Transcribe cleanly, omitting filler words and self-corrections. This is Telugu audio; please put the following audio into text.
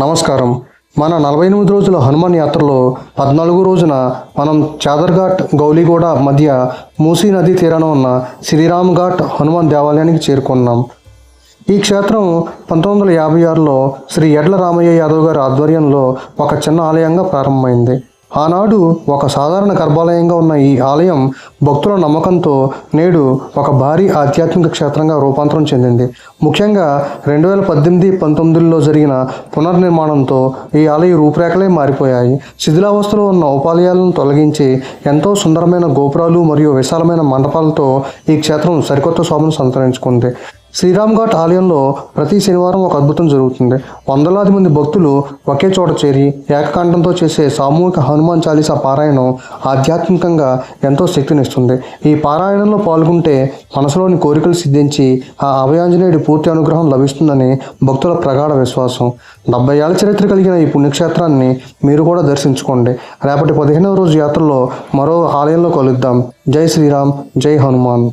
నమస్కారం. మన 48 రోజుల హనుమాన్ యాత్రలో 14 రోజున మనం చాదర్ఘాట్ గౌలీగూడ మధ్య మూసీ నదీ తీరాన ఉన్న శ్రీరామ్ ఘాట్ హనుమాన్ దేవాలయానికి చేరుకున్నాం. ఈ క్షేత్రం 1956లో శ్రీ యడ్ల రామయ్య యాదవ్ గారి ఆధ్వర్యంలో ఒక చిన్న ఆలయంగా ప్రారంభమైంది. ఆనాడు ఒక సాధారణ గర్భాలయంగా ఉన్న ఈ ఆలయం భక్తుల నమ్మకంతో నేడు ఒక భారీ ఆధ్యాత్మిక క్షేత్రంగా రూపాంతరం చెందింది. ముఖ్యంగా 2018-19లో జరిగిన పునర్నిర్మాణంతో ఈ ఆలయ రూపురేఖలే మారిపోయాయి. శిథిలావస్థలో ఉన్న ఉపాలయాలను తొలగించి ఎంతో సుందరమైన గోపురాలు మరియు విశాలమైన మండపాలతో ఈ క్షేత్రం సరికొత్త శోభను సంతరించుకుంది. శ్రీరామ్ ఘాట్ ఆలయంలో ప్రతి శనివారం ఒక అద్భుతం జరుగుతుంది. వందలాది మంది భక్తులు ఒకే చోట చేరి ఏకకాంఠంతో చేసే సామూహిక హనుమాన్ చాలీసా పారాయణం ఆధ్యాత్మికంగా ఎంతో శక్తినిస్తుంది. ఈ పారాయణంలో పాల్గొంటే మనసులోని కోరికలు సిద్ధించి ఆ అభయాంజనేయుడి పూర్తి అనుగ్రహం లభిస్తుందని భక్తుల ప్రగాఢ విశ్వాసం. 70 ఏళ్ల చరిత్ర కలిగిన ఈ పుణ్యక్షేత్రాన్ని మీరు కూడా దర్శించుకోండి. రేపటి 15వ రోజు యాత్రలో మరో ఆలయంలో కలుద్దాం. జై శ్రీరామ్, జై హనుమాన్.